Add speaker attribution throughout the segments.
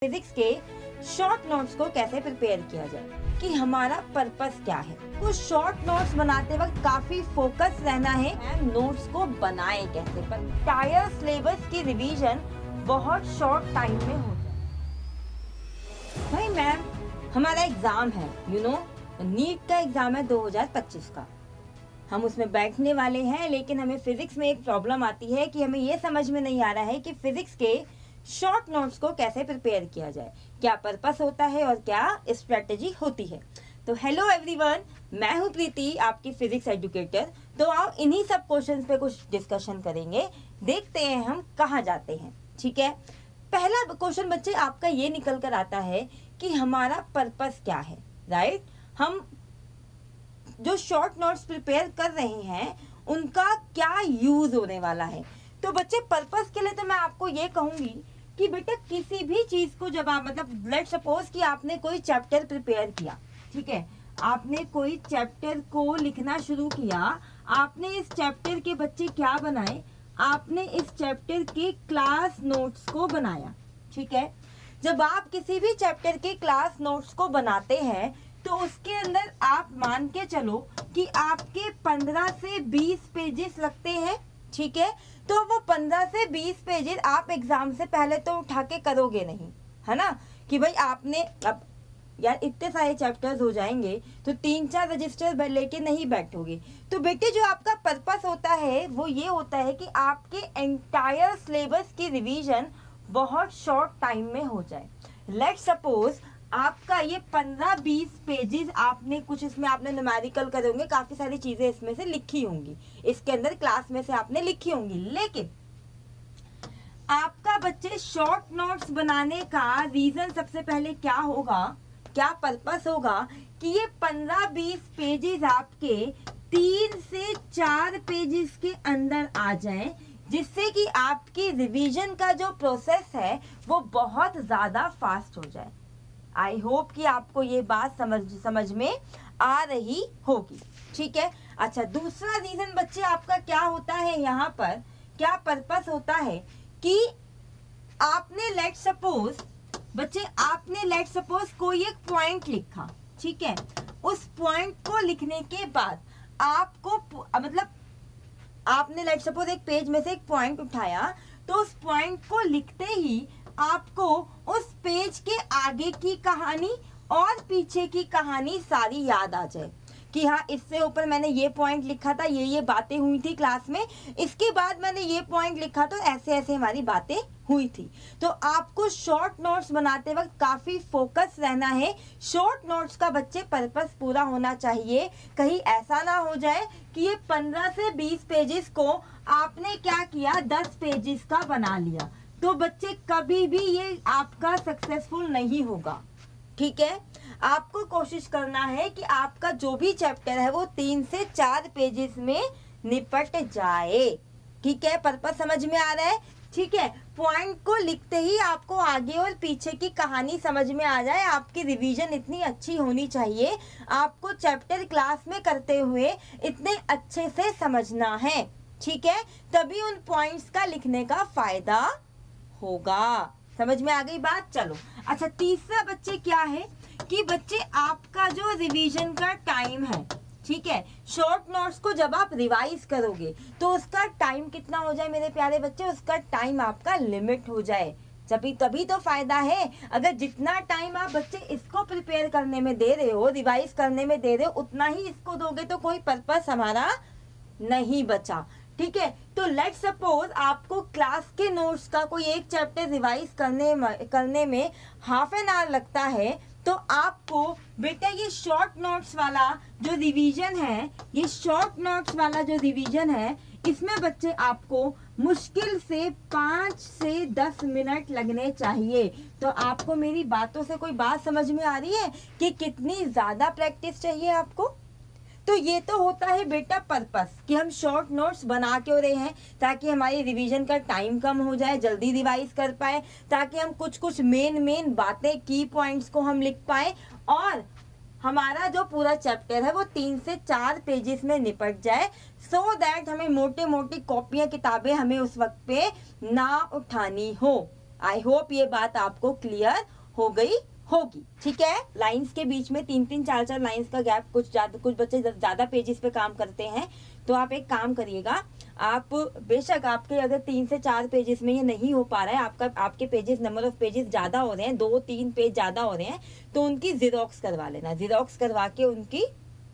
Speaker 1: Physics के short notes को कैसे प्रिपेयर किया जाए कि हमारा पर्पस क्या है। तो शॉर्ट नोट्स बनाते वक्त काफी फोकस रहना है नोट्स को बनाए कैसे, पर टायर सिलेबस की रिवीजन बहुत शॉर्ट टाइम में हो जाए। भाई मैम, हमारा एग्जाम है, नीट का एग्जाम है 2025 का, हम उसमें बैठने वाले हैं, लेकिन हमें फिजिक्स में एक प्रॉब्लम आती है कि हमें ये समझ में नहीं आ रहा है कि फिजिक्स के शॉर्ट नोट्स को कैसे प्रिपेयर किया जाए, क्या पर्पस होता है और क्या स्ट्रेटेजी होती है। तो हेलो एवरीवन, मैं हूं प्रीति, आपकी फिजिक्स एजुकेटर। तो आओ इन्हीं सब क्वेश्चंस पे कुछ डिस्कशन करेंगे, देखते हैं हम कहाँ जाते हैं। ठीक है, पहला क्वेश्चन बच्चे आपका ये निकल कर आता है कि हमारा पर्पस क्या है। राइट, हम जो शॉर्ट नोट्स प्रिपेयर कर रहे हैं उनका क्या यूज होने वाला है। तो बच्चे पर्पस के लिए तो मैं आपको ये कहूंगी कि बेटा किसी भी चीज को जब आप लेट सपोज कि आपने कोई चैप्टर प्रिपेयर किया, ठीक है, आपने कोई चैप्टर को लिखना शुरू किया, आपने इस चैप्टर के बच्चे क्या बनाए, आपने इस चैप्टर के क्लास नोट्स को बनाया। ठीक है, जब आप किसी भी चैप्टर के क्लास नोट्स को बनाते हैं तो उसके अंदर आप मान के चलो कि आपके 15 से 20 पेजेस लगते हैं। ठीक है, तो वो 15 से 20 पेजेस आप एग्जाम से पहले तो उठा के करोगे नहीं, है ना, कि भाई आपने अब यार इतने सारे चैप्टर्स हो जाएंगे तो 3-4 रजिस्टर लेके नहीं बैठोगे। तो बेटे जो आपका पर्पस होता है वो ये होता है कि आपके एंटायर सिलेबस की रिवीजन बहुत शॉर्ट टाइम में हो जाए। लेट सपोज आपका ये 15-20 पेजेस आपने कुछ इसमें आपने न्यूमेरिकल करे होंगे, काफी सारी चीजें इसमें से लिखी होंगी, इसके अंदर क्लास में से आपने लिखी होंगी, लेकिन आपका बच्चे शॉर्ट नोट्स बनाने का रीजन सबसे पहले क्या होगा, क्या पर्पस होगा कि ये 15-20 पेजेस आपके 3 से 4 पेजेस के अंदर आ जाएं, जिससे कि आपकी रिवीजन का जो प्रोसेस है वो बहुत ज्यादा फास्ट हो जाए। आई होप कि आपको ये बात समझ में आ रही होगी। ठीक है, अच्छा दूसरा रीजन बच्चे आपका क्या होता है, यहाँ पर क्या पर्पस होता है कि आपने लेट सपोज कोई एक पॉइंट लिखा, ठीक है, उस पॉइंट को लिखने के बाद आपको आपने लेट सपोज एक पेज में से एक पॉइंट उठाया, तो उस पॉइंट को लिखते ही आपको उस पेज के आगे की कहानी और पीछे की कहानी सारी याद आ जाए कि हाँ, इससे ऊपर मैंने ये पॉइंट लिखा था, ये बातें हुई थी क्लास में, इसके बाद मैंने ये पॉइंट लिखा तो ऐसे ऐसे हमारी बातें हुई थी। तो आपको शॉर्ट नोट्स बनाते वक्त काफी फोकस रहना है। शॉर्ट नोट्स का बच्चे पर्पस पूरा होना चाहिए, कहीं ऐसा ना हो जाए कि ये 15 से 20 पेजेस को आपने क्या किया, 10 पेजेस का बना लिया, तो बच्चे कभी भी ये आपका सक्सेसफुल नहीं होगा। ठीक है, आपको कोशिश करना है कि आपका जो भी चैप्टर है वो 3 से 4 पेजेस में निपट जाए। ठीक है, पर्पस समझ में आ रहा है। ठीक है, पॉइंट को लिखते ही आपको आगे और पीछे की कहानी समझ में आ जाए। आपकी रिवीजन इतनी अच्छी होनी चाहिए, आपको चैप्टर क्लास में करते हुए इतने अच्छे से समझना है। ठीक है, तभी उन पॉइंट्स का लिखने का फायदा होगा। समझ में आ गई बात। चलो अच्छा, तीसरा बच्चे क्या है कि बच्चे आपका जो रिवीजन का टाइम है, ठीक है, शॉर्ट नोट्स को जब आप रिवाइज करोगे तो उसका टाइम कितना हो जाए मेरे प्यारे बच्चे, उसका टाइम आपका लिमिट हो जाए, तभी तो फायदा है। अगर जितना टाइम आप बच्चे इसको प्रिपेयर करने में दे रहे हो, रिवाइज करने में दे रहे हो, उतना ही इसको दोगे तो कोई पर्पस हमारा नहीं बचा। ठीक है, तो लेट सपोज आपको क्लास के नोट्स का कोई एक चैप्टर रिवाइज करने में हाफ एन आवर लगता है, तो आपको बेटा ये शॉर्ट नोट्स वाला जो रिवीजन है, इसमें बच्चे आपको मुश्किल से 5 से 10 मिनट लगने चाहिए। तो आपको मेरी बातों से कोई बात समझ में आ रही है कि कितनी ज्यादा प्रैक्टिस चाहिए आपको। तो ये तो होता है बेटा पर्पस कि हम शॉर्ट नोट्स बना क्यों रहे हैं, ताकि हमारी रिवीजन का टाइम कम हो जाए, जल्दी रिवाइज कर पाए, ताकि हम कुछ मेन बातें, की पॉइंट्स को हम लिख पाए और हमारा जो पूरा चैप्टर है वो 3 से 4 पेजेस में निपट जाए, सो दैट हमें मोटी कॉपियां किताबें हमें उस वक्त पे ना उठानी हो। आई होप ये बात आपको क्लियर हो गई होगी, ठीक है। लाइंस के बीच में 3-3 4-4 लाइंस का गैप, कुछ बच्चे ज्यादा पेजेस पे काम करते हैं, तो आप एक काम करिएगा, आप बेशक आपके अगर 3 से 4 पेजेस में ये नहीं हो पा रहा है, आपके पेजेस, नंबर ऑफ पेजेस ज्यादा हो रहे हैं, 2-3 पेज ज्यादा हो रहे हैं, तो उनकी जीरोक्स करवा लेना, जीरोक्स करवा के उनकी,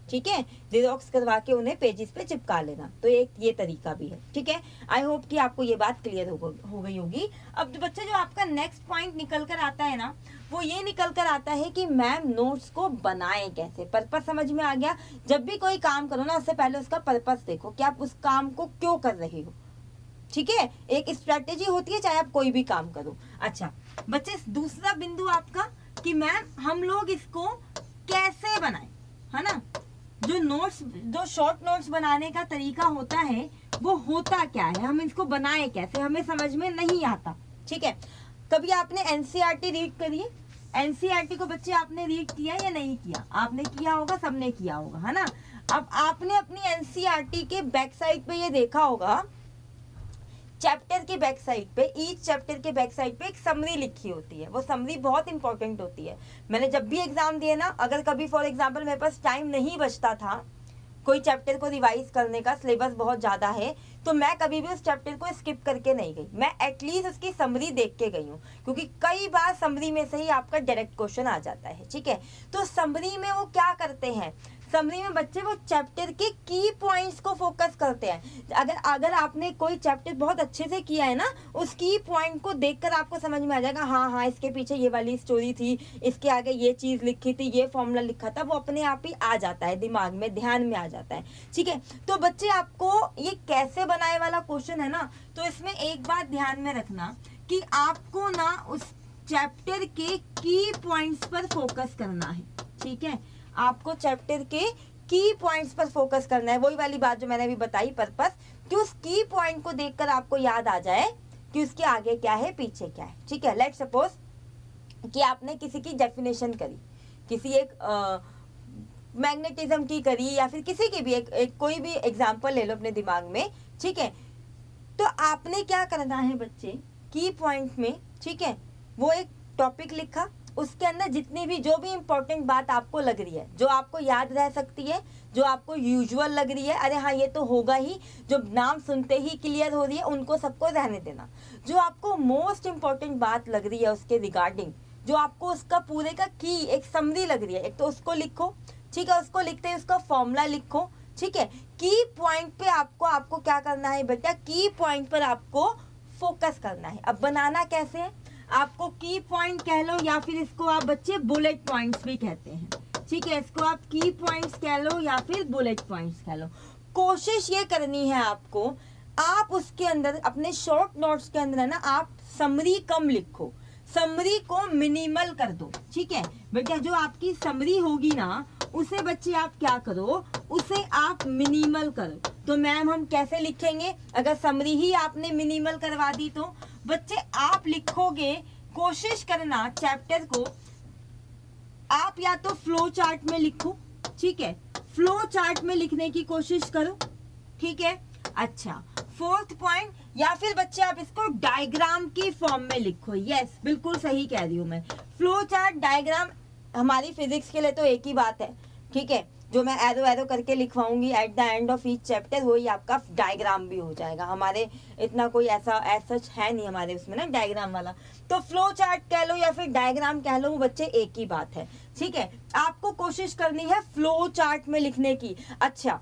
Speaker 1: ठीक है, जीरोक्स करवा के उन्हें पेजेस पे चिपका लेना, तो एक ये तरीका भी है, ठीक है। आई होप कि आपको ये बात क्लियर हो गई होगी। अब बच्चे जो आपका नेक्स्ट पॉइंट निकल कर आता है ना, वो ये निकल कर आता है कि मैम नोट्स को बनाएं कैसे। पर्पस समझ में आ गया। जब भी कोई काम करो ना, उससे पहले उसका पर्पस देखो कि आप उस काम को क्यों कर रहे हो, ठीक है। एक स्ट्रेटेजी होती है चाहे आप कोई भी काम करो। अच्छा बच्चे, दूसरा बिंदु आपका कि मैम हम लोग इसको कैसे बनाएं, है ना। जो शॉर्ट नोट्स बनाने का तरीका होता है वो होता क्या है, हम इसको बनाए कैसे, हमें समझ में नहीं आता, ठीक है। कभी आपने एनसीईआरटी रीड करी है? एनसीईआरटी को बच्चे आपने रीड किया या नहीं किया? आपने किया होगा, सबने किया होगा, है ना। अब आपने अपनी एनसीईआरटी के बैक साइड पे ये देखा होगा, चैप्टर के बैक साइड पे, ईच चैप्टर के बैक साइड पे एक समरी लिखी होती है। वो समरी बहुत इंपॉर्टेंट होती है। मैंने जब भी एग्जाम दिए ना, अगर कभी फॉर एग्जाम्पल मेरे पास टाइम नहीं बचता था कोई चैप्टर को रिवाइज करने का, सिलेबस बहुत ज्यादा है, तो मैं कभी भी उस चैप्टर को स्किप करके नहीं गई, मैं एटलीस्ट उसकी समरी देख के गई हूँ, क्योंकि कई बार समरी में से ही आपका डायरेक्ट क्वेश्चन आ जाता है, ठीक है। तो समरी में वो क्या करते हैं, समरी में बच्चे वो चैप्टर के की पॉइंट्स को फोकस करते हैं। अगर आपने कोई चैप्टर बहुत अच्छे से किया है ना, उस की पॉइंट को देखकर आपको समझ में आ जाएगा, हाँ इसके पीछे ये वाली स्टोरी थी, इसके आगे ये चीज लिखी थी, ये फॉर्मूला लिखा था, वो अपने आप ही आ जाता है दिमाग में, ध्यान में आ जाता है, ठीक है। तो बच्चे आपको ये कैसे बनाए वाला क्वेश्चन है ना, तो इसमें एक बात ध्यान में रखना कि आपको ना उस चैप्टर के की पॉइंट्स पर फोकस करना है, ठीक है। आपको चैप्टर के की पॉइंट्स पर फोकस करना है। वही वाली बात जो मैंने अभी बताई, पर्पस, कि उस की पॉइंट को देखकर आपको याद आ जाए कि उसके आगे क्या है, पीछे क्या है, ठीक है। लेट्स सपोज कि आपने किसी की डेफिनेशन करी, किसी एक मैग्नेटिज्म की करी, या फिर किसी की भी एक कोई भी एग्जाम्पल ले लो अपने दिमाग में, ठीक है। तो आपने क्या करना है बच्चे, की पॉइंट में, ठीक है, वो एक टॉपिक लिखा, उसके अंदर जितनी भी जो भी इंपॉर्टेंट बात आपको लग रही है, जो आपको याद रह सकती है, जो आपको यूजुअल लग रही है, अरे हाँ ये तो होगा ही, जो नाम सुनते ही क्लियर हो रही है, उनको सबको रहने देना। जो आपको मोस्ट इंपॉर्टेंट बात लग रही है उसके रिगार्डिंग, जो आपको उसका पूरे का की एक समरी लग रही है, एक तो उसको लिखो, ठीक है। उसको लिखते ही उसका फॉर्मूला लिखो, ठीक है। की पॉइंट पे आपको क्या करना है बेटा, की पॉइंट पर आपको फोकस करना है। अब बनाना कैसे है, आपको की पॉइंट कह लो, या फिर इसको आप बच्चे बुलेट पॉइंट्स भी कहते हैं, ठीक है। इसको आप की पॉइंट्स कह लो या फिर बुलेट पॉइंट्स कह लो। कोशिश ये करनी है आपको, आप उसके अंदर अपने शॉर्ट नोट्स के अंदर है ना, आप समरी कम लिखो, समरी को मिनिमल कर दो, ठीक है बेटा। जो आपकी समरी होगी ना, उसे बच्चे आप क्या करो, उसे आप मिनिमल करो। तो मैम हम कैसे लिखेंगे, अगर समरी ही आपने मिनिमल करवा दी तो बच्चे आप लिखोगे, कोशिश करना चैप्टर को आप या तो फ्लो चार्ट में लिखो, ठीक है, फ्लो चार्ट में लिखने की कोशिश करो, ठीक है। अच्छा, फोर्थ पॉइंट, या फिर बच्चे आप इसको डायग्राम की फॉर्म में लिखो। यस, बिल्कुल सही कह रही हूँ मैं। फ्लो चार्ट, डायग्राम हमारी फिजिक्स के लिए तो एक ही बात है, ठीक है। जो मैं एरो एरो करके लिखवाऊंगी at the end of each chapter, वही आपका डायग्राम भी हो जाएगा। हमारे इतना कोई ऐसा सच है नहीं हमारे उसमें ना डायग्राम वाला, तो फ्लो चार्ट कह लो या फिर डायग्राम कह लो, वो बच्चे एक ही बात है, ठीक है। आपको कोशिश करनी है फ्लो चार्ट में लिखने की। अच्छा,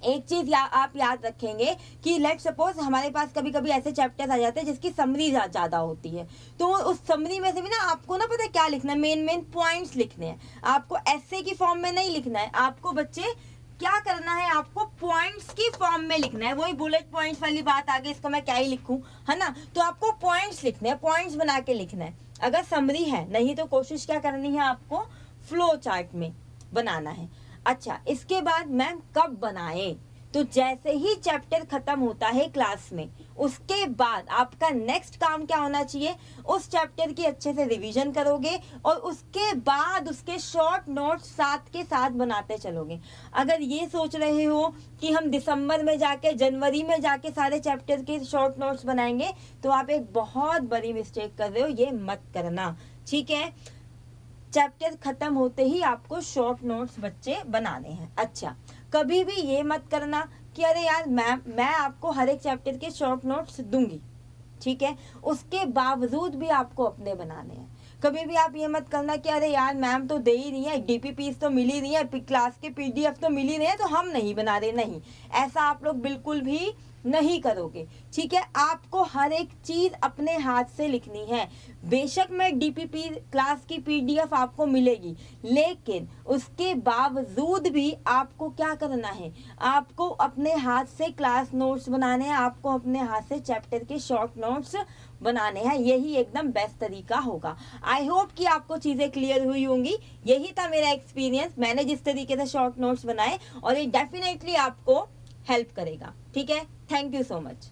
Speaker 1: एक चीज आप याद रखेंगे कि लेट सपोज हमारे पास कभी कभी ऐसे चैप्टर्स आ जाते हैं जिसकी समरी ज्यादा होती है, तो उस समरी में से भी ना आपको ना पता है क्या लिखना है, मेन पॉइंट्स लिखने हैं। आपको ऐसे की फॉर्म में नहीं लिखना है, आपको बच्चे क्या करना है, आपको पॉइंट्स की फॉर्म में लिखना है। वही बुलेट पॉइंट्स वाली बात आ गई, इसको मैं क्या ही लिखूं, है ना। तो आपको पॉइंट्स लिखने हैं, पॉइंट्स बना के लिखना है अगर समरी है, नहीं तो कोशिश क्या करनी है, आपको फ्लो चार्ट में बनाना है। अच्छा, इसके बाद मैम कब बनाएं, तो जैसे ही चैप्टर खत्म होता है क्लास में, उसके बाद आपका नेक्स्ट काम क्या होना चाहिए, उस चैप्टर की अच्छे से रिवीजन करोगे और उसके बाद उसके शॉर्ट नोट्स साथ के साथ बनाते चलोगे। अगर ये सोच रहे हो कि हम दिसंबर में जाके, जनवरी में जाके सारे चैप्टर के शॉर्ट नोट्स बनाएंगे, तो आप एक बहुत बड़ी मिस्टेक कर रहे हो, ये मत करना, ठीक है। चैप्टर खत्म होते ही आपको शॉर्ट नोट्स बच्चे बनाने हैं। अच्छा, कभी भी ये मत करना कि अरे यार मैं आपको हर एक चैप्टर के शॉर्ट नोट्स दूंगी, ठीक है, उसके बावजूद भी आपको अपने बनाने हैं। कभी भी आप ये मत करना कि अरे यार मैम तो दे ही रही है, डीपीपीस तो मिल ही रही है, क्लास के पीडीएफ तो मिल ही रहे हैं, तो हम नहीं बना रहे। नहीं, ऐसा आप लोग बिल्कुल भी नहीं करोगे, ठीक है। आपको हर एक चीज अपने हाथ से लिखनी है। बेशक में डीपीपी क्लास की पीडीएफ आपको मिलेगी, लेकिन उसके बावजूद भी आपको क्या करना है, आपको अपने हाथ से क्लास नोट्स बनाने हैं, आपको अपने हाथ से चैप्टर के शॉर्ट नोट्स बनाने हैं। यही एकदम बेस्ट तरीका होगा। आई होप कि आपको चीजें क्लियर हुई होंगी। यही था मेरा एक्सपीरियंस, मैंने जिस तरीके से शॉर्ट नोट्स बनाए, और ये डेफिनेटली आपको हेल्प करेगा, ठीक है। Thank you so much.